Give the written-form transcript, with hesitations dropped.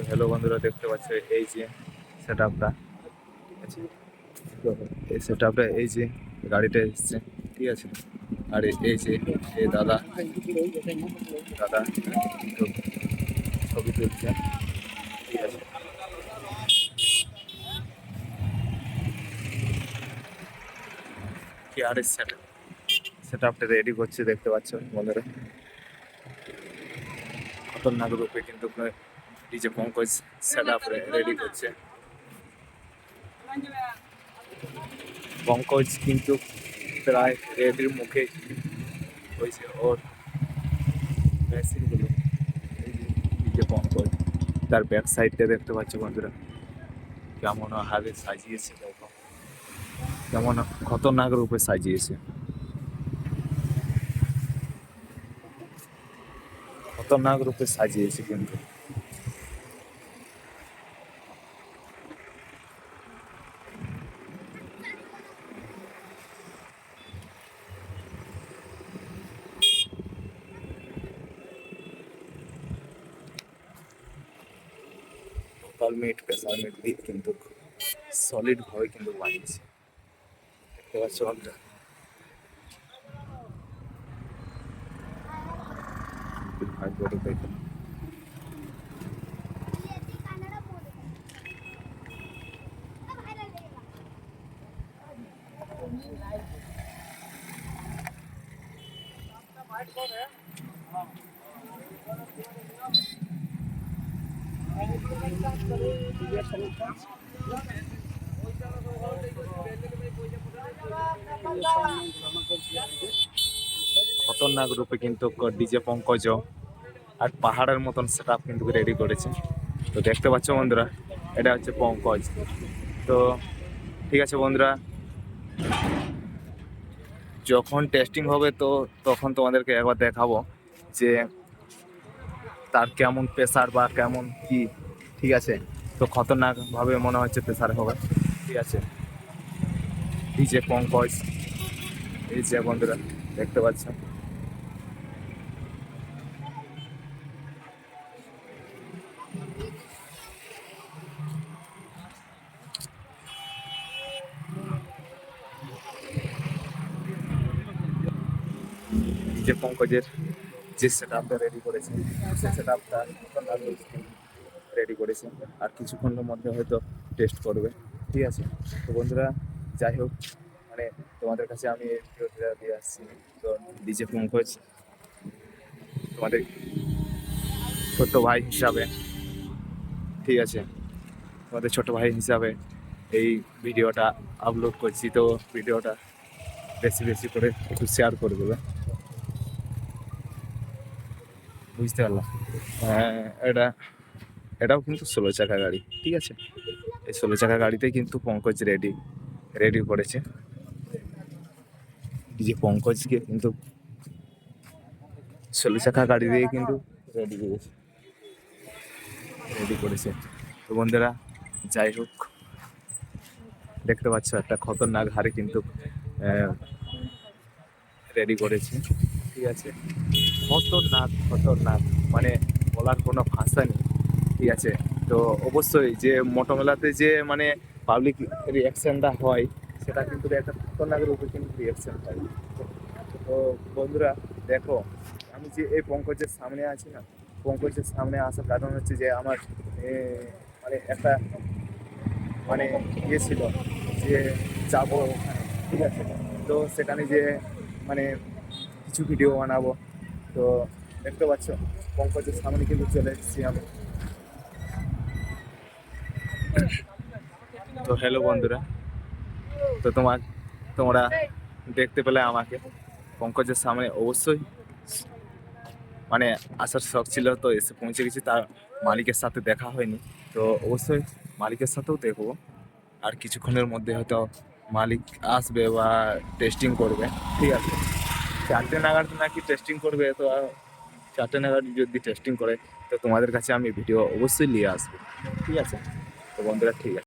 Hello বন্ধুরা, দেখতে পাচ্ছ এই যে সেট আপটা আছে। তো এই সেট আপটা এই যে গাড়িটা এসছে, ঠিক আছে। আর এই যে এই দাদা দাদা তো ছবি তুলছে, ঠিক আছে। কি আর সেট আপটা রেডি করছে, দেখতে পাচ্ছ বন্ধুরা। খতরনাক রূপে কিন্তু DJ Pankaj set up ready করছে। পঙ্কজ কিন্তু প্রায় রেডির মুখে হয়েছে ওর মেশিনগুলো। এই যে ডিজে পঙ্কজ, তার ব্যাক সাইডটা দেখতে পাচ্ছ বন্ধুরা, কেমন হারে সাজিয়েছে, দেখো কেমন খতরনাক রূপে সাজিয়েছে, খতরনাক রূপে সাজিয়েছে কিন্তু। পালমেট পেসারমেট দিয়ে কিন্তু সলিড ভাবে কিন্তু বানিয়েছে, দেখতে পাচ্ছ বন্ধুরা। খতরনাক রূপে কিন্তু ডিজে পঙ্কজ আর পাহাড়ের মতন সেট আপ কিন্তু রেডি করেছে। তো দেখতে পাচ্ছ বন্ধুরা, এটা হচ্ছে পঙ্কজ। তো ঠিক আছে বন্ধুরা, যখন টেস্টিং হবে তো তখন তোমাদেরকে একবার দেখাবো যে তার কেমন প্রেসার বা কেমন কি, ঠিক আছে। তো খতরনাক ভাবে মনে হচ্ছে প্রেসার হবে, ঠিক আছে। ডিজে পঙ্কজ, এই যে বন্ধুরা দেখতে পাচ্ছ। ডিজে পঙ্কজের যে সেট আপটা রেডি করেছে, সেই সেট আপটা রেডি করেছে, আর কিছুক্ষণের মধ্যে হয়তো টেস্ট করবে, ঠিক আছে। তো বন্ধুরা, যাই হোক, মানে তোমাদের কাছে আমি এই ভিডিওটা দিয়ে আসছি। তো ডিজে পঙ্কজ তোমাদের ছোট্ট ভাই হিসাবে, ঠিক আছে, তোমাদের ছোট ভাই হিসাবে এই ভিডিওটা আপলোড করছি। তো ভিডিওটা বেশি বেশি করে একটু শেয়ার করে দেবে, বুঝতে পারলাম। এটা এটাও কিন্তু 16 চাকা গাড়ি, ঠিক আছে। এই 16 চাকা গাড়িতে কিন্তু পঙ্কজ রেডি রেডি করেছে। এই যে পঙ্কজকে কিন্তু 16 চাকা গাড়ি দিয়ে কিন্তু রেডি করেছে, রেডি করেছে। তো বন্ধুরা, যাই হোক, দেখতে পাচ্ছ একটা খতরনাক হারে কিন্তু রেডি করেছে, ঠিক আছে। খতরনাক খতরনাক, মানে বলার কোনো ভাষা নেই, ঠিক আছে। তো অবশ্যই যে মোটোমেলাতে যে মানে পাবলিক রিয়াকশনটা হয়, সেটা কিন্তু একটা খতরনাকের উপরে কিন্তু রিয়াকশন হয়। তো বন্ধুরা দেখো, আমি যে এই পঙ্কজের সামনে আছি না, পঙ্কজের সামনে আসার কারণ হচ্ছে যে আমার মানে একটা মানে ইয়ে ছিল যে যাবো ওখানে, ঠিক আছে। তো সেখানে যে মানে কিছু ভিডিও বানাবো। তো দেখতে পাচ্ছ পঙ্কজের সামনে কিন্তু চলে এসেছি আমি। তো হ্যালো বন্ধুরা, তো তোমরা দেখতে পেলে আমাকে পঙ্কজের সামনে। অবশ্যই মানে আসার শখ ছিল, তো এসে পৌঁছে গেছি। তার মালিকের সাথে দেখা হয়নি, তো অবশ্যই মালিকের সাথেও দেখবো। আর কিছুক্ষণের মধ্যে হয়তো মালিক আসবে বা টেস্টিং করবে, ঠিক আছে। 4টে নাগাদ নাকি টেস্টিং করবে। তো 4টে নাগাদ যদি টেস্টিং করে তো তোমাদের কাছে আমি ভিডিও অবশ্যই নিয়ে আসবো, ঠিক আছে। তো বন্ধুরা, ঠিক আছে।